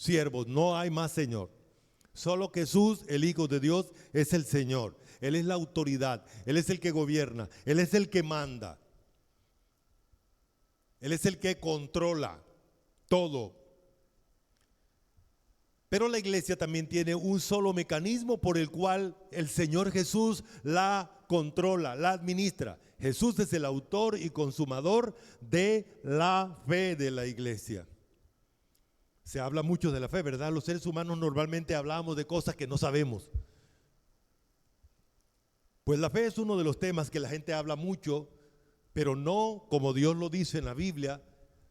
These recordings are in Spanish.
siervos, no hay más Señor. Solo Jesús, el Hijo de Dios, es el Señor. Él es la autoridad, Él es el que gobierna, Él es el que manda. Él es el que controla todo. Pero la iglesia también tiene un solo mecanismo por el cual el Señor Jesús la controla, la administra. Jesús es el autor y consumador de la fe de la iglesia. Se habla mucho de la fe, ¿verdad? Los seres humanos normalmente hablamos de cosas que no sabemos. Pues la fe es uno de los temas que la gente habla mucho, pero no como Dios lo dice en la Biblia,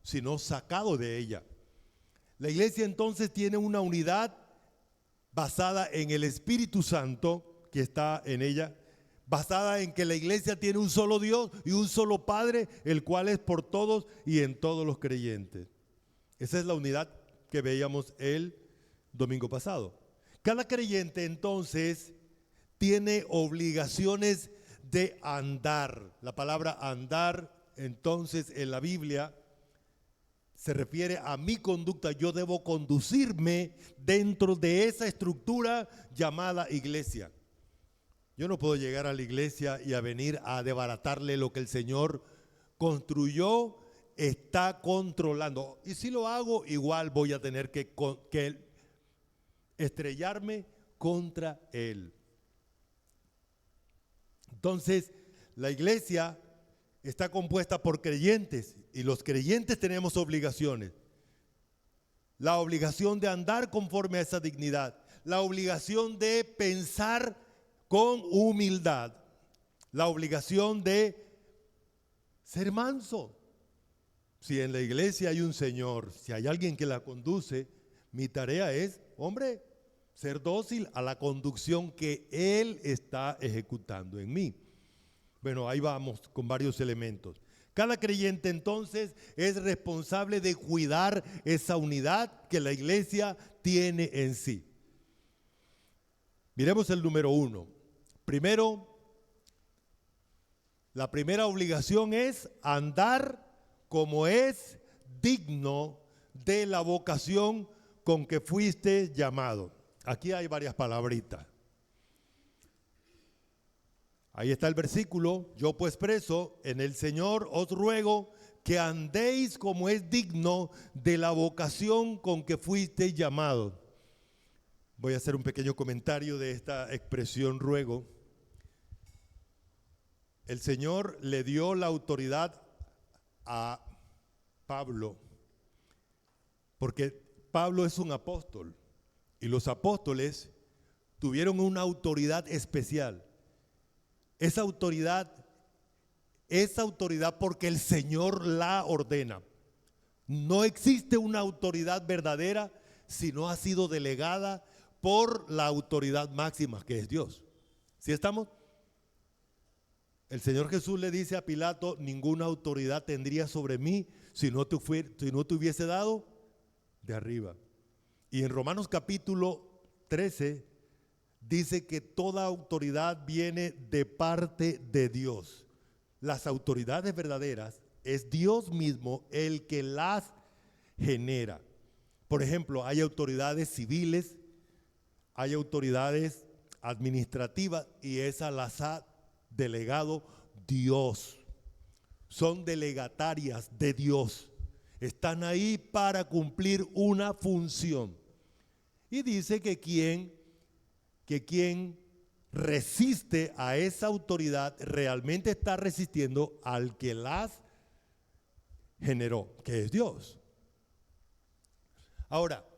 sino sacado de ella. La iglesia entonces tiene una unidad basada en el Espíritu Santo que está en ella, basada en que la iglesia tiene un solo Dios y un solo Padre, el cual es por todos y en todos los creyentes. Esa es la unidad que veíamos el domingo pasado. Cada creyente entonces tiene obligaciones de andar. La palabra andar entonces en la Biblia se refiere a mi conducta. Yo debo conducirme dentro de esa estructura llamada iglesia. Yo no puedo llegar a la iglesia y a venir a desbaratarle lo que el Señor construyó, está controlando. Y si lo hago, igual voy a tener que estrellarme contra Él. Entonces, la iglesia está compuesta por creyentes y los creyentes tenemos obligaciones. La obligación de andar conforme a esa dignidad, la obligación de pensar con humildad, la obligación de ser manso. Si en la iglesia hay un Señor, si hay alguien que la conduce, mi tarea es, hombre, ser dócil a la conducción que Él está ejecutando en mí. Bueno, ahí vamos con varios elementos. Cada creyente entonces es responsable de cuidar esa unidad que la iglesia tiene en sí. Miremos el número 1. Primero, la primera obligación es andar como es digno de la vocación con que fuiste llamado. Aquí hay varias palabritas. Ahí está el versículo. Yo pues preso en el Señor os ruego que andéis como es digno de la vocación con que fuisteis llamados. Voy a hacer un pequeño comentario de esta expresión ruego. El Señor le dio la autoridad a Pablo, porque Pablo es un apóstol y los apóstoles tuvieron una autoridad especial. Esa autoridad porque el Señor la ordena. No existe una autoridad verdadera si no ha sido delegada por la autoridad máxima, que es Dios. ¿Sí estamos? El Señor Jesús le dice a Pilato, ninguna autoridad tendría sobre mí si no te hubiese dado de arriba. Y en Romanos capítulo 13 dice que toda autoridad viene de parte de Dios. Las autoridades verdaderas es Dios mismo el que las genera. Por ejemplo, hay autoridades civiles, hay autoridades administrativas y esas las ha delegado Dios. Son delegatarias de Dios. Están ahí para cumplir una función. Y dice que quien resiste a esa autoridad realmente está resistiendo al que las generó, que es Dios. Ahora,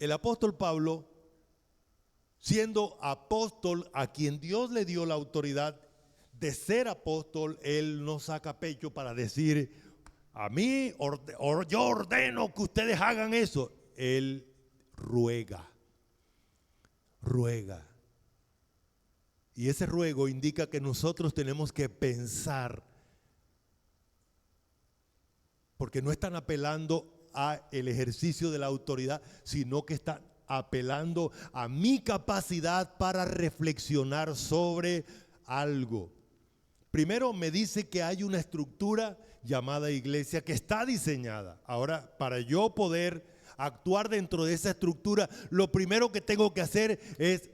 el apóstol Pablo, siendo apóstol a quien Dios le dio la autoridad de ser apóstol, él no saca pecho para decir, a mí yo ordeno que ustedes hagan eso. Él ruega. Y ese ruego indica que nosotros tenemos que pensar, porque no están apelando a el ejercicio de la autoridad, sino que están apelando a mi capacidad para reflexionar sobre algo. Primero me dice que hay una estructura llamada iglesia que está diseñada. Ahora, para yo poder actuar dentro de esa estructura, lo primero que tengo que hacer es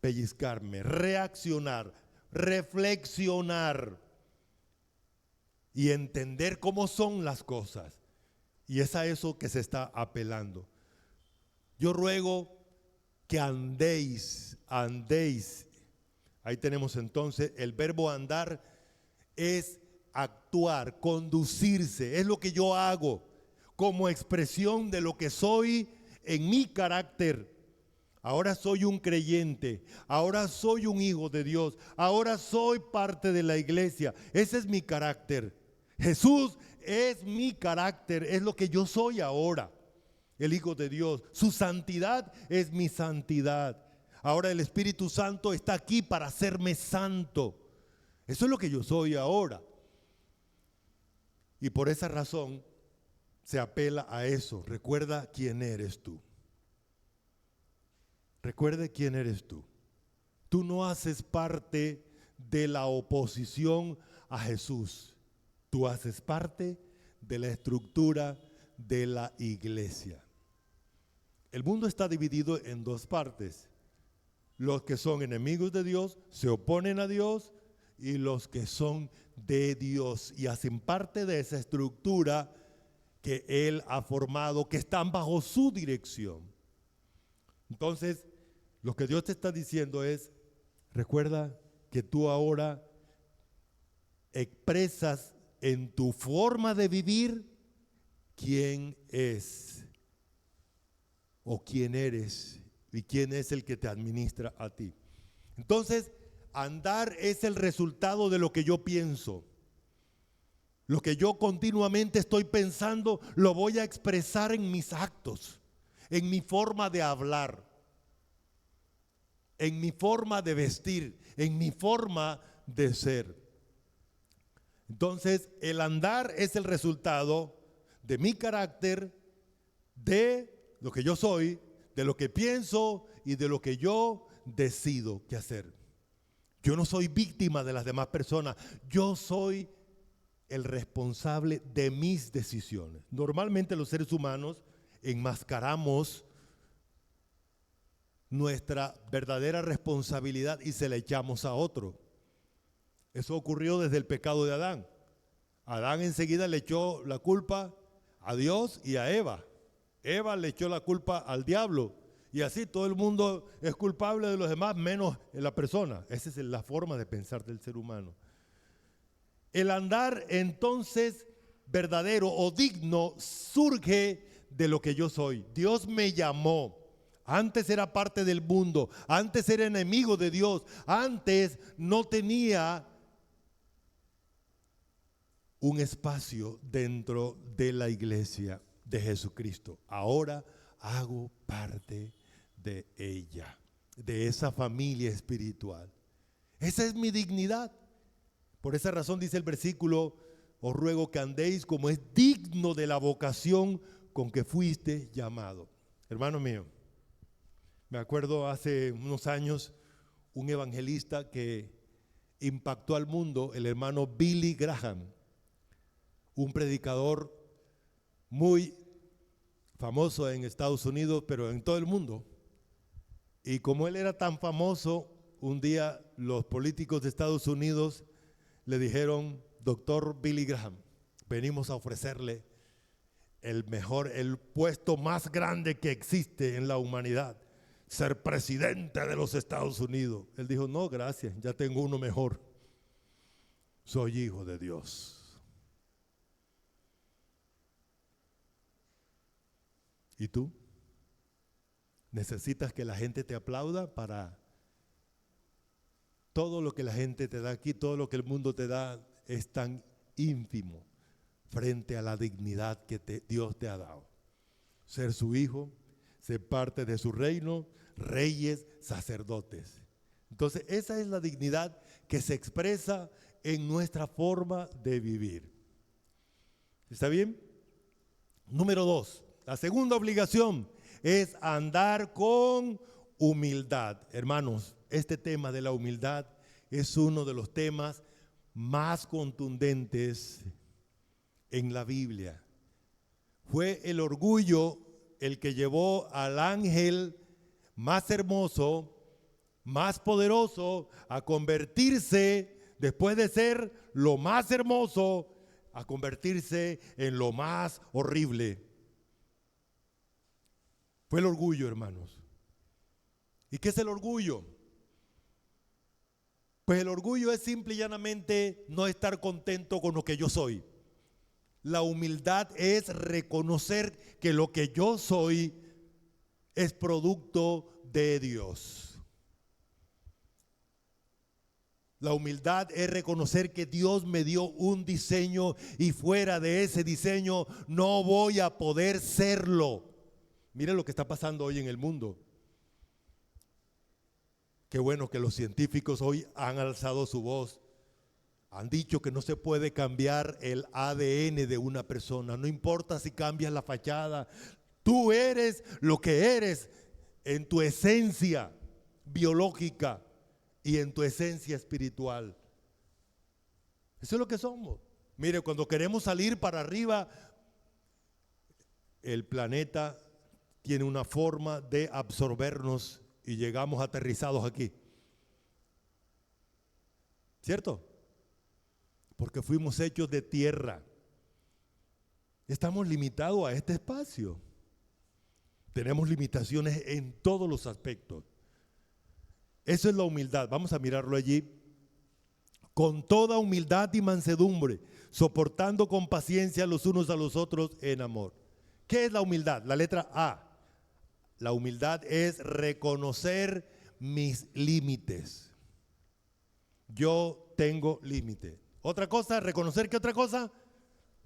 pellizcarme, reaccionar, reflexionar y entender cómo son las cosas. Y es a eso que se está apelando. Yo ruego que andéis. Ahí tenemos entonces el verbo andar, es actuar, conducirse, es lo que yo hago como expresión de lo que soy en mi carácter. Ahora soy un creyente, ahora soy un hijo de Dios, ahora soy parte de la iglesia. Ese es mi carácter. Jesús es mi carácter, es lo que yo soy ahora, el hijo de Dios. Su santidad es mi santidad. Ahora el Espíritu Santo está aquí para hacerme santo. Eso es lo que yo soy ahora. Y por esa razón se apela a eso. Recuerda quién eres tú. Recuerde quién eres tú. Tú no haces parte de la oposición a Jesús. Tú haces parte de la estructura de la iglesia. El mundo está dividido en dos partes. Los que son enemigos de Dios se oponen a Dios, y los que son de Dios y hacen parte de esa estructura que Él ha formado, que están bajo su dirección. Entonces, lo que Dios te está diciendo es, recuerda que tú ahora expresas en tu forma de vivir quién es o quién eres y quién es el que te administra a ti. Entonces, andar es el resultado de lo que yo pienso. Lo que yo continuamente estoy pensando lo voy a expresar en mis actos, en mi forma de hablar, en mi forma de vestir, en mi forma de ser. Entonces, el andar es el resultado de mi carácter, de lo que yo soy, de lo que pienso y de lo que yo decido que hacer. Yo no soy víctima de las demás personas, yo soy el responsable de mis decisiones. Normalmente los seres humanos enmascaramos nuestra verdadera responsabilidad y se la echamos a otro. Eso ocurrió desde el pecado de Adán. Adán enseguida le echó la culpa a Dios y a Eva. Eva le echó la culpa al diablo. Y así todo el mundo es culpable de los demás, menos la persona. Esa es la forma de pensar del ser humano. El andar entonces verdadero o digno surge de lo que yo soy. Dios me llamó. Antes era parte del mundo. Antes era enemigo de Dios. Antes no tenía un espacio dentro de la iglesia de Jesucristo. Ahora hago parte de ella, de esa familia espiritual. Esa es mi dignidad. Por esa razón dice el versículo, os ruego que andéis como es digno de la vocación con que fuiste llamado. Hermano mío, me acuerdo hace unos años un evangelista que impactó al mundo, el hermano Billy Graham, un predicador muy famoso en Estados Unidos, pero en todo el mundo. Y como él era tan famoso, un día los políticos de Estados Unidos le dijeron, doctor Billy Graham, venimos a ofrecerle el puesto más grande que existe en la humanidad, ser presidente de los Estados Unidos. Él dijo, no, gracias, ya tengo uno mejor. Soy hijo de Dios. ¿Y tú? ¿Necesitas que la gente te aplauda para todo lo que la gente te da aquí, todo lo que el mundo te da es tan ínfimo frente a la dignidad que Dios te ha dado? Ser su hijo, ser parte de su reino, reyes, sacerdotes. Entonces, esa es la dignidad que se expresa en nuestra forma de vivir. ¿Está bien? Número 2. La segunda obligación es andar con humildad. Hermanos, este tema de la humildad es uno de los temas más contundentes en la Biblia. Fue el orgullo el que llevó al ángel más hermoso, más poderoso, a convertirse, después de ser lo más hermoso, a convertirse en lo más horrible. Fue el orgullo, hermanos. ¿Y qué es el orgullo? Pues el orgullo es simple y llanamente no estar contento con lo que yo soy. La humildad es reconocer que lo que yo soy es producto de Dios. La humildad es reconocer que Dios me dio un diseño y fuera de ese diseño no voy a poder serlo. Miren lo que está pasando hoy en el mundo. Qué bueno que los científicos hoy han alzado su voz. Han dicho que no se puede cambiar el ADN de una persona. No importa si cambias la fachada. Tú eres lo que eres en tu esencia biológica y en tu esencia espiritual. Eso es lo que somos. Mire, cuando queremos salir para arriba, el planeta tiene una forma de absorbernos y llegamos aterrizados aquí. ¿Cierto? Porque fuimos hechos de tierra. Estamos limitados a este espacio. Tenemos limitaciones en todos los aspectos. Eso es la humildad. Vamos a mirarlo allí. Con toda humildad y mansedumbre, soportando con paciencia los unos a los otros en amor. ¿Qué es la humildad? La letra A. La humildad es reconocer mis límites. Yo tengo límite. Otra cosa, reconocer ¿qué otra cosa?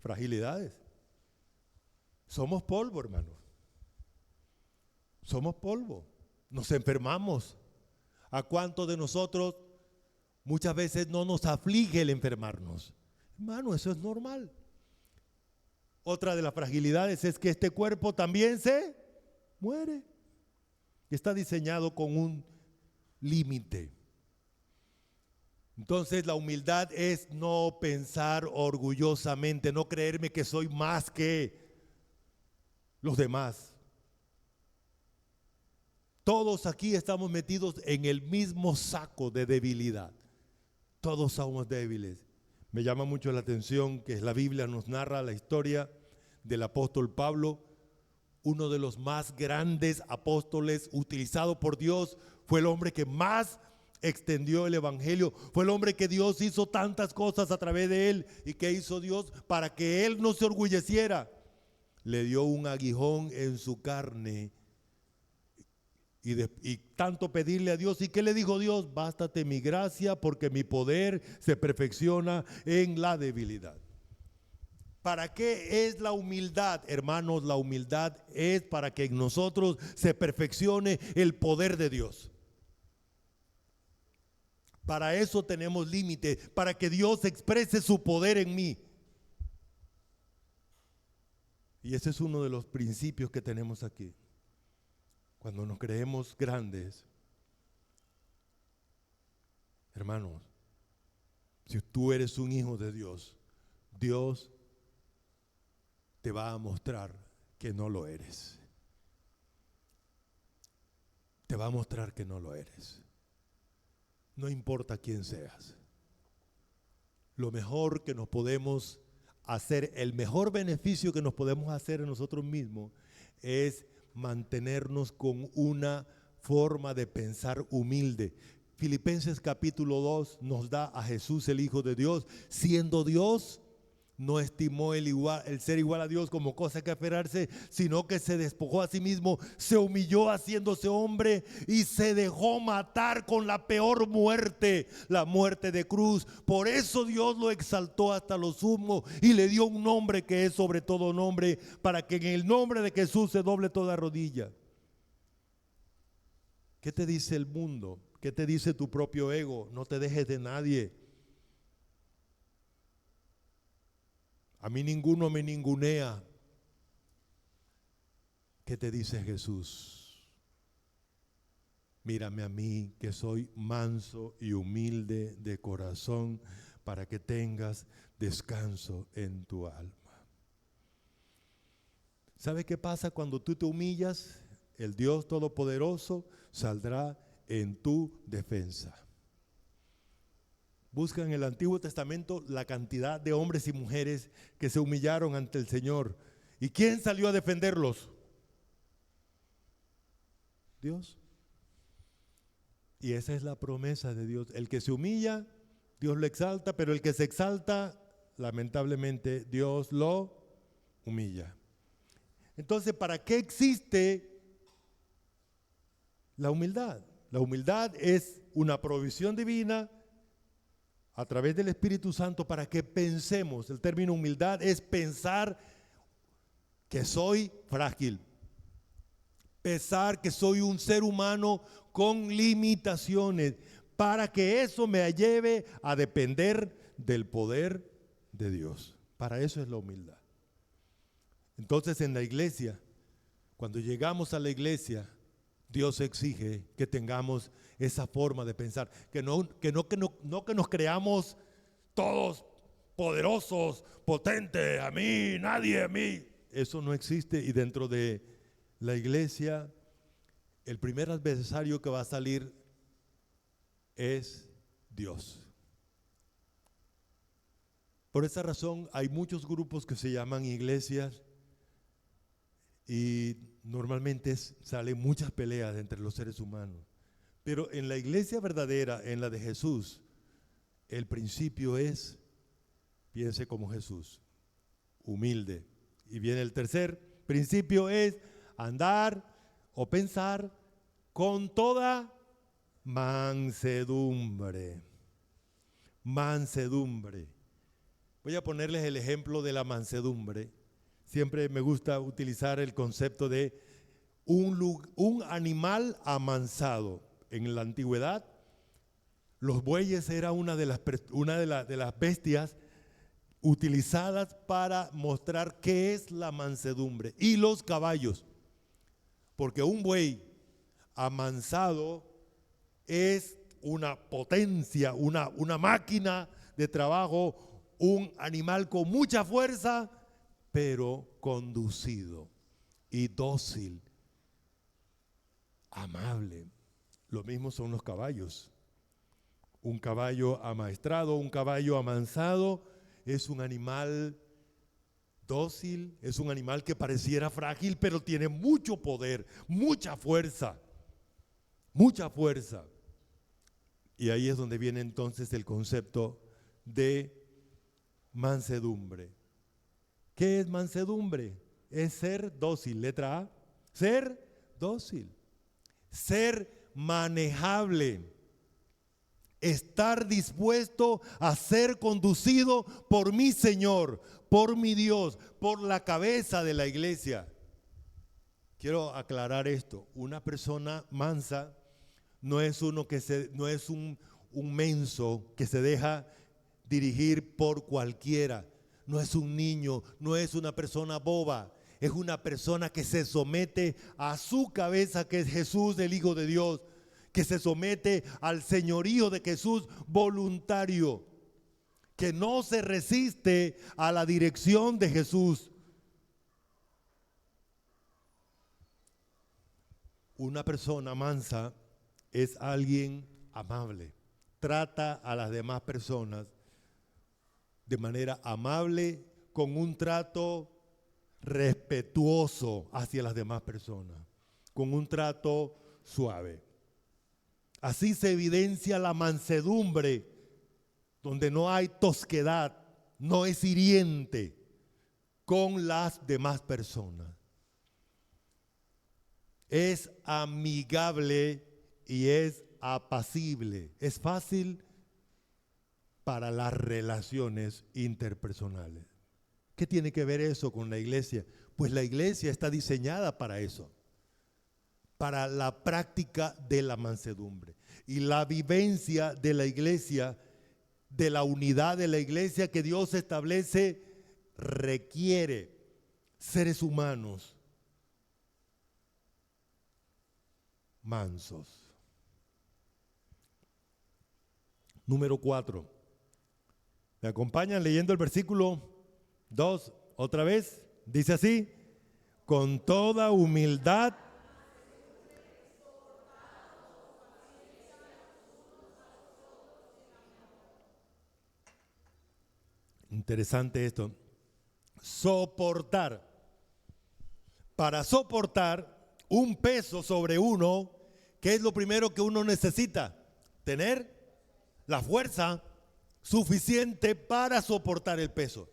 Fragilidades. Somos polvo, hermanos. Somos polvo. Nos enfermamos. ¿A cuántos de nosotros muchas veces no nos aflige el enfermarnos? Hermano, eso es normal. Otra de las fragilidades es que este cuerpo también se muere. Está diseñado con un límite. Entonces la humildad es no pensar orgullosamente, no creerme que soy más que los demás. Todos aquí estamos metidos en el mismo saco de debilidad. Todos somos débiles. Me llama mucho la atención que la Biblia nos narra la historia del apóstol Pablo, uno de los más grandes apóstoles utilizado por Dios. Fue el hombre que más extendió el evangelio, fue el hombre que Dios hizo tantas cosas a través de él. ¿Y qué hizo Dios? Para que él no se orgulleciera, le dio un aguijón en su carne y tanto pedirle a Dios. ¿Y qué le dijo Dios? Bástate mi gracia, porque mi poder se perfecciona en la debilidad. ¿Para qué es la humildad, hermanos? La humildad es para que en nosotros se perfeccione el poder de Dios. Para eso tenemos límite, para que Dios exprese su poder en mí. Y ese es uno de los principios que tenemos aquí. Cuando nos creemos grandes, hermanos, si tú eres un hijo de Dios, Dios te va a mostrar que no lo eres. Te va a mostrar que no lo eres. No importa quién seas. Lo mejor que nos podemos hacer, el mejor beneficio que nos podemos hacer a nosotros mismos es mantenernos con una forma de pensar humilde. Filipenses capítulo 2 nos da a Jesús, el Hijo de Dios, siendo Dios, no estimó el ser igual a Dios como cosa que aferrarse, sino que se despojó a sí mismo, se humilló haciéndose hombre y se dejó matar con la peor muerte, la muerte de cruz. Por eso Dios lo exaltó hasta lo sumo y le dio un nombre que es sobre todo nombre, para que en el nombre de Jesús se doble toda rodilla. ¿Qué te dice el mundo? ¿Qué te dice tu propio ego? No te dejes de nadie. A mí ninguno me ningunea. ¿Qué te dice Jesús? Mírame a mí, que soy manso y humilde de corazón, para que tengas descanso en tu alma. ¿Sabe qué pasa cuando tú te humillas? El Dios Todopoderoso saldrá en tu defensa. Busca en el Antiguo Testamento la cantidad de hombres y mujeres que se humillaron ante el Señor. ¿Y quién salió a defenderlos? Dios. Y esa es la promesa de Dios. El que se humilla, Dios lo exalta, pero el que se exalta, lamentablemente, Dios lo humilla. Entonces, ¿para qué existe la humildad? La humildad es una provisión divina a través del Espíritu Santo para que pensemos. El término humildad es pensar que soy frágil, pensar que soy un ser humano con limitaciones, para que eso me lleve a depender del poder de Dios. Para eso es la humildad. Entonces en la iglesia, cuando llegamos a la iglesia, Dios exige que tengamos esa forma de pensar, que no que nos creamos todos poderosos, potentes, a mí, nadie, a mí. Eso no existe, y dentro de la iglesia, el primer adversario que va a salir es Dios. Por esa razón hay muchos grupos que se llaman iglesias y normalmente salen muchas peleas entre los seres humanos. Pero en la iglesia verdadera, en la de Jesús, el principio es: piense como Jesús, humilde. Y viene el tercer principio, es andar o pensar con toda mansedumbre. Mansedumbre. Voy a ponerles el ejemplo de la mansedumbre. Siempre me gusta utilizar el concepto de un animal amansado. En la antigüedad, los bueyes era una de las bestias utilizadas para mostrar qué es la mansedumbre. Y los caballos, porque un buey amansado es una potencia, una máquina de trabajo, un animal con mucha fuerza, pero conducido y dócil, amable. Lo mismo son los caballos. Un caballo amaestrado, un caballo amansado, es un animal dócil, es un animal que pareciera frágil, pero tiene mucho poder, mucha fuerza, mucha fuerza. Y ahí es donde viene entonces el concepto de mansedumbre. ¿Qué es mansedumbre? Es ser dócil, letra A. Ser dócil, ser manejable, estar dispuesto a ser conducido por mi Señor, por mi Dios, por la cabeza de la iglesia. Quiero aclarar esto: una persona mansa no es un menso que se deja dirigir por cualquiera. No es un niño, no es una persona boba, es una persona que se somete a su cabeza, que es Jesús, el Hijo de Dios, que se somete al señorío de Jesús, voluntario, que no se resiste a la dirección de Jesús. Una persona mansa es alguien amable, trata a las demás personas de manera amable, con un trato respetuoso hacia las demás personas, con un trato suave. Así se evidencia la mansedumbre, donde no hay tosquedad, no es hiriente con las demás personas. Es amigable y es apacible, es fácil para las relaciones interpersonales. ¿Qué tiene que ver eso con la iglesia? Pues la iglesia está diseñada para eso, para la práctica de la mansedumbre. Y la vivencia de la iglesia, de la unidad de la iglesia que Dios establece, requiere seres humanos mansos. Número 4. ¿Me acompañan leyendo el versículo 2 otra vez? Dice así: con toda humildad. Interesante esto. Soportar. Para soportar un peso sobre uno, ¿qué es lo primero que uno necesita? Tener la fuerza suficiente para soportar el peso.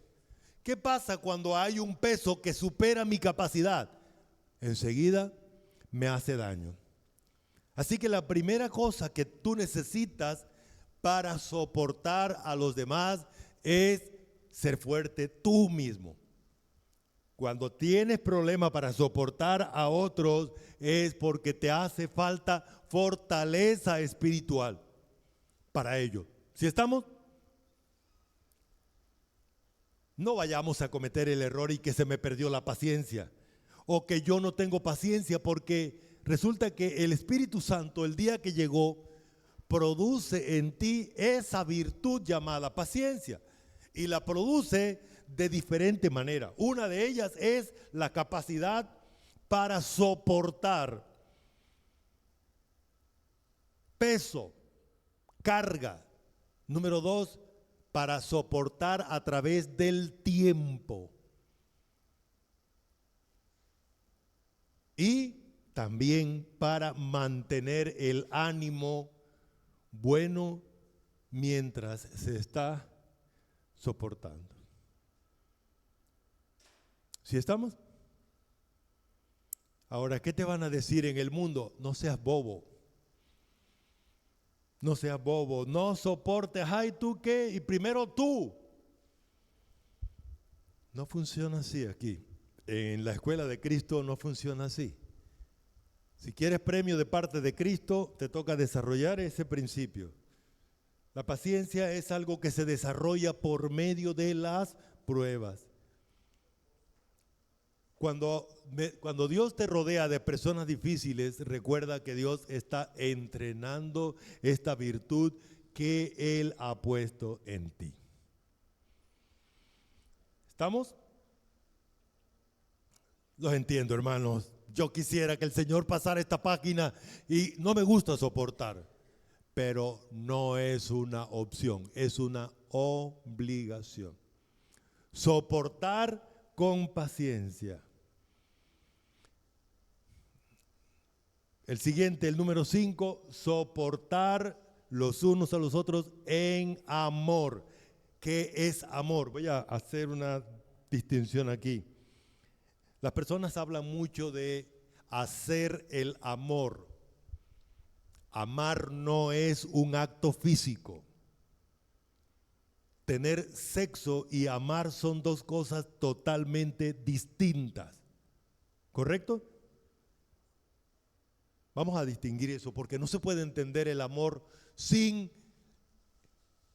¿Qué pasa cuando hay un peso que supera mi capacidad? Enseguida me hace daño. Así que la primera cosa que tú necesitas para soportar a los demás es ser fuerte tú mismo. Cuando tienes problemas para soportar a otros es porque te hace falta fortaleza espiritual para ello. ¿Sí estamos? No vayamos a cometer el error y que se me perdió la paciencia o que yo no tengo paciencia, porque resulta que el Espíritu Santo, el día que llegó, produce en ti esa virtud llamada paciencia, y la produce de diferente manera. Una de ellas es la capacidad para soportar peso, carga. Número 2, para soportar a través del tiempo. Y también para mantener el ánimo bueno mientras se está soportando. ¿Sí estamos? Ahora, ¿qué te van a decir en el mundo? No seas bobo. No seas bobo, no soportes. Ay, ¿tú qué? Y primero tú. No funciona así aquí. En la escuela de Cristo no funciona así. Si quieres premio de parte de Cristo, te toca desarrollar ese principio. La paciencia es algo que se desarrolla por medio de las pruebas. Cuando Dios te rodea de personas difíciles, recuerda que Dios está entrenando esta virtud que Él ha puesto en ti. ¿Estamos? Los entiendo, hermanos. Yo quisiera que el Señor pasara esta página y no me gusta soportar, pero no es una opción, es una obligación. Soportar con paciencia. El siguiente, el número 5, soportar los unos a los otros en amor. ¿Qué es amor? Voy a hacer una distinción aquí. Las personas hablan mucho de hacer el amor. Amar no es un acto físico. Tener sexo y amar son dos cosas totalmente distintas. ¿Correcto? Vamos a distinguir eso, porque no se puede entender el amor sin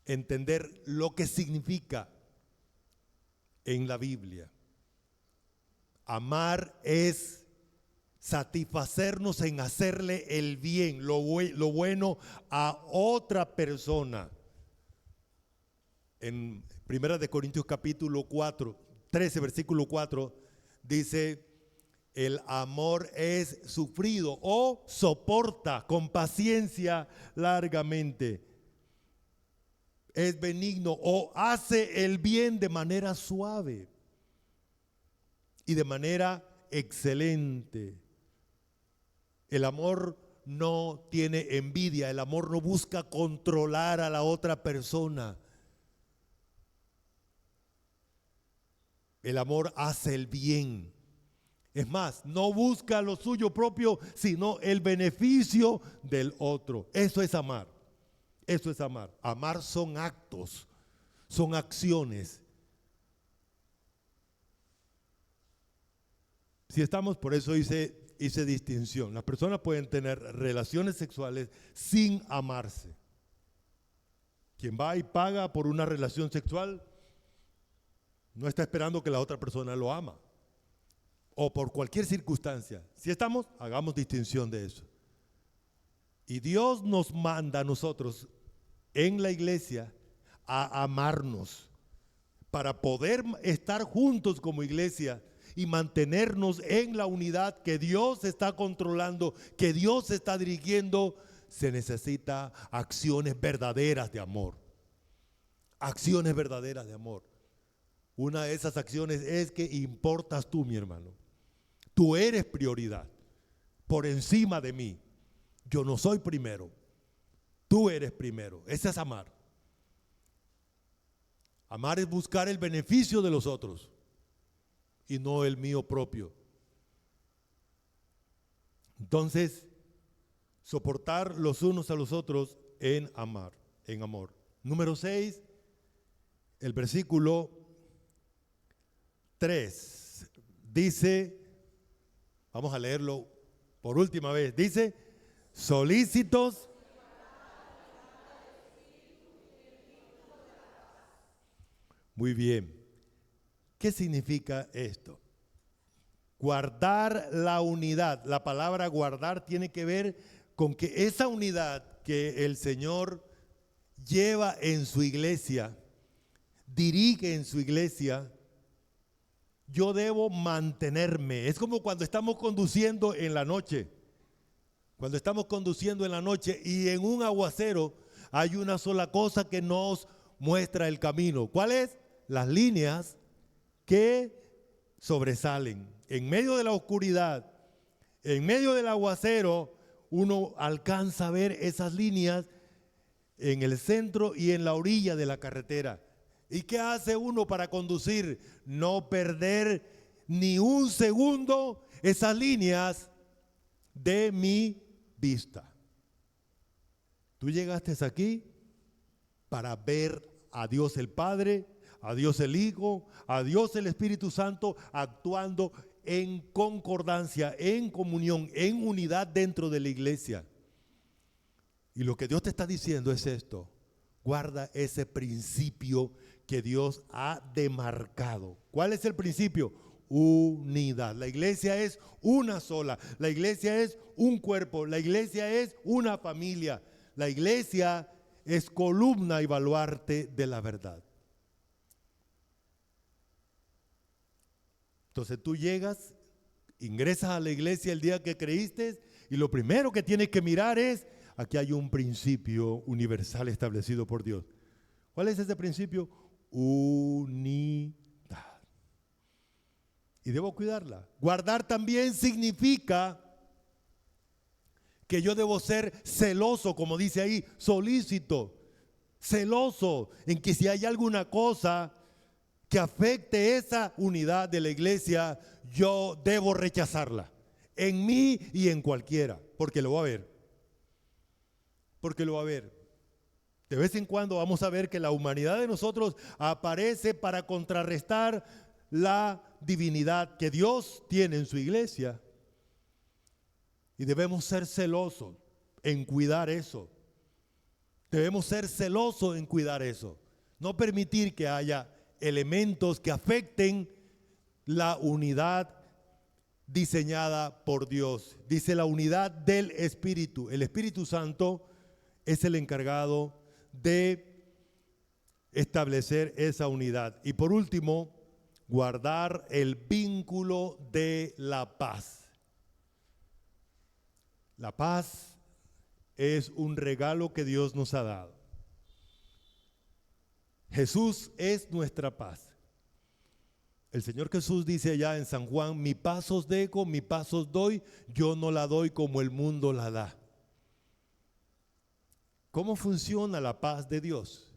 entender lo que significa en la Biblia. Amar es satisfacernos en hacerle el bien, lo bueno a otra persona. En 1 Corintios capítulo 13, versículo 4, dice: el amor es sufrido o soporta con paciencia largamente. Es benigno o hace el bien de manera suave y de manera excelente. El amor no tiene envidia, el amor no busca controlar a la otra persona. El amor hace el bien. Es más, no busca lo suyo propio, sino el beneficio del otro. Eso es amar. Eso es amar. Amar son actos, son acciones. Si estamos, por eso hice distinción. Las personas pueden tener relaciones sexuales sin amarse. Quien va y paga por una relación sexual no está esperando que la otra persona lo ama, o por cualquier circunstancia. Si estamos, hagamos distinción de eso. Y Dios nos manda a nosotros en la iglesia a amarnos para poder estar juntos como iglesia y mantenernos en la unidad que Dios está controlando, que Dios está dirigiendo, se necesita acciones verdaderas de amor. Acciones verdaderas de amor. Una de esas acciones es que importas tú, mi hermano. Tú eres prioridad por encima de mí. Yo no soy primero. Tú eres primero. Ese es amar. Amar es buscar el beneficio de los otros y no el mío propio. Entonces, soportar los unos a los otros en amar, en amor. Número 6, el versículo 3 dice, vamos a leerlo por última vez, dice, solícitos. Muy bien. ¿Qué significa esto? Guardar la unidad. La palabra guardar tiene que ver con que esa unidad que el Señor lleva en su iglesia, dirige en su iglesia, yo debo mantenerme. Es como cuando estamos conduciendo en la noche. Cuando estamos conduciendo en la noche y en un aguacero hay una sola cosa que nos muestra el camino. ¿Cuál es? Las líneas que sobresalen. En medio de la oscuridad, en medio del aguacero, uno alcanza a ver esas líneas en el centro y en la orilla de la carretera. ¿Y qué hace uno para conducir? No perder ni un segundo esas líneas de mi vista. Tú llegaste aquí para ver a Dios el Padre, a Dios el Hijo, a Dios el Espíritu Santo actuando en concordancia, en comunión, en unidad dentro de la iglesia. Y lo que Dios te está diciendo es esto: guarda ese principio que Dios ha demarcado. ¿Cuál es el principio? Unidad. La iglesia es una sola. La iglesia es un cuerpo. La iglesia es una familia. La iglesia es columna y baluarte de la verdad. Entonces tú llegas, ingresas a la iglesia el día que creíste y lo primero que tienes que mirar es, aquí hay un principio universal establecido por Dios. ¿Cuál es ese principio? Unidad. Y debo cuidarla. Guardar también significa que yo debo ser celoso, como dice ahí, solícito, celoso en que si hay alguna cosa que afecte esa unidad de la iglesia, yo debo rechazarla, en mí y en cualquiera, porque lo va a ver. Porque lo va a ver. De vez en cuando vamos a ver que la humanidad de nosotros aparece para contrarrestar la divinidad que Dios tiene en su iglesia. Y debemos ser celosos en cuidar eso. Debemos ser celosos en cuidar eso. No permitir que haya elementos que afecten la unidad diseñada por Dios. Dice la unidad del Espíritu. El Espíritu Santo es el encargado de establecer esa unidad. Y por último, guardar el vínculo de la paz. La paz es un regalo que Dios nos ha dado. Jesús es nuestra paz. El Señor Jesús dice allá en San Juan: mi paz os dejo, mi paz os doy, yo no la doy como el mundo la da. ¿Cómo funciona la paz de Dios?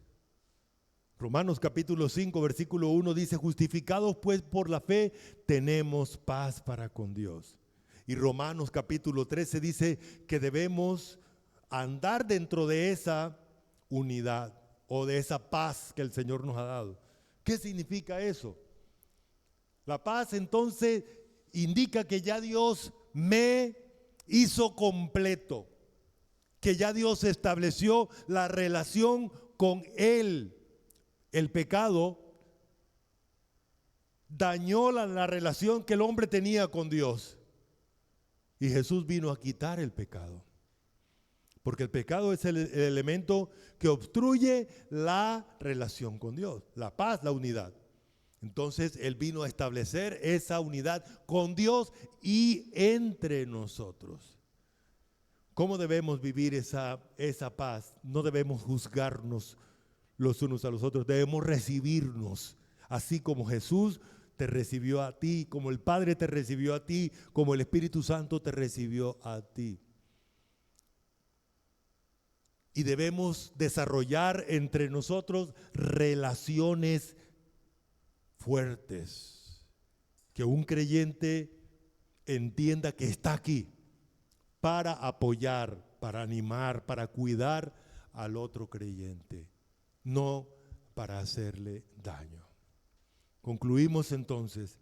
Romanos capítulo 5, versículo 1 dice: justificados pues por la fe, tenemos paz para con Dios. Y Romanos capítulo 13 dice que debemos andar dentro de esa unidad o de esa paz que el Señor nos ha dado. ¿Qué significa eso? La paz entonces indica que ya Dios me hizo completo, que ya Dios estableció la relación con Él. El pecado dañó la relación que el hombre tenía con Dios. Y Jesús vino a quitar el pecado. Porque el pecado es el elemento que obstruye la relación con Dios. La paz, la unidad. Entonces Él vino a establecer esa unidad con Dios y entre nosotros. ¿Cómo debemos vivir esa paz? No debemos juzgarnos los unos a los otros, debemos recibirnos, así como Jesús te recibió a ti, como el Padre te recibió a ti, como el Espíritu Santo te recibió a ti. Y debemos desarrollar entre nosotros relaciones fuertes, que un creyente entienda que está aquí para apoyar, para animar, para cuidar al otro creyente, no para hacerle daño. Concluimos entonces,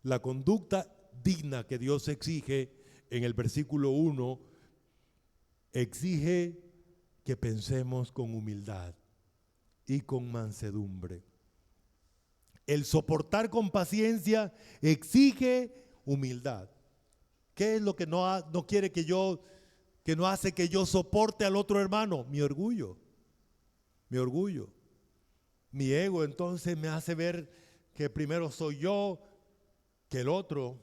la conducta digna que Dios exige en el versículo 1, exige que pensemos con humildad y con mansedumbre. El soportar con paciencia exige humildad. ¿Qué es lo que no quiere que no hace que yo soporte al otro hermano? Mi orgullo. Mi ego entonces me hace ver que primero soy yo que el otro.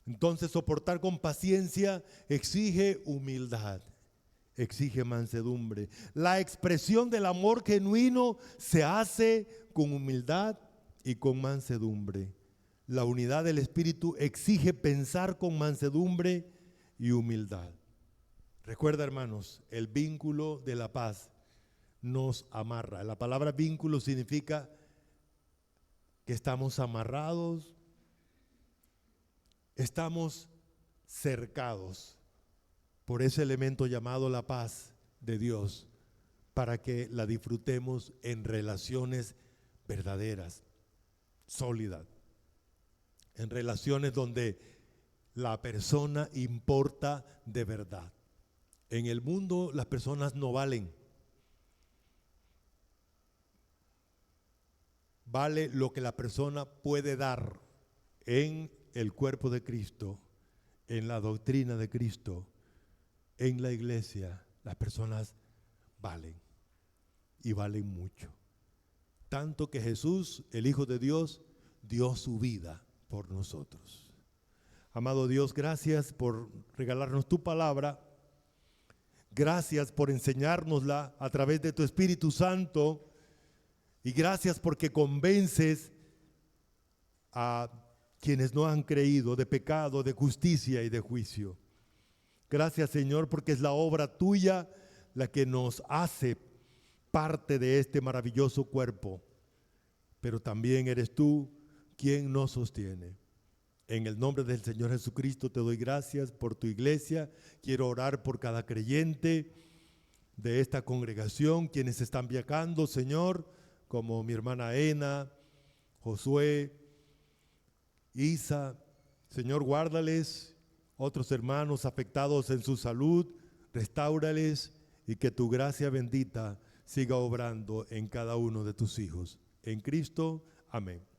Entonces soportar con paciencia exige humildad, exige mansedumbre. La expresión del amor genuino se hace con humildad y con mansedumbre. La unidad del Espíritu exige pensar con mansedumbre y humildad. Recuerda, hermanos, el vínculo de la paz nos amarra. La palabra vínculo significa que estamos amarrados, estamos cercados por ese elemento llamado la paz de Dios, para que la disfrutemos en relaciones verdaderas, sólidas, en relaciones donde la persona importa de verdad. En el mundo las personas no valen. Vale lo que la persona puede dar en el cuerpo de Cristo, en la doctrina de Cristo, en la iglesia. Las personas valen y valen mucho. Tanto que Jesús, el Hijo de Dios, dio su vida por nosotros. Amado Dios, gracias por regalarnos tu palabra. Gracias por enseñárnosla a través de tu Espíritu Santo. Y gracias porque convences a quienes no han creído de pecado, de justicia y de juicio. Gracias, Señor, porque es la obra tuya la que nos hace parte de este maravilloso cuerpo. Pero también eres tú quien nos sostiene. En el nombre del Señor Jesucristo te doy gracias por tu iglesia. Quiero orar por cada creyente de esta congregación, quienes están viajando, Señor, como mi hermana Ena, Josué, Isa. Señor, guárdales, otros hermanos afectados en su salud, restáurales y que tu gracia bendita siga obrando en cada uno de tus hijos. En Cristo, amén.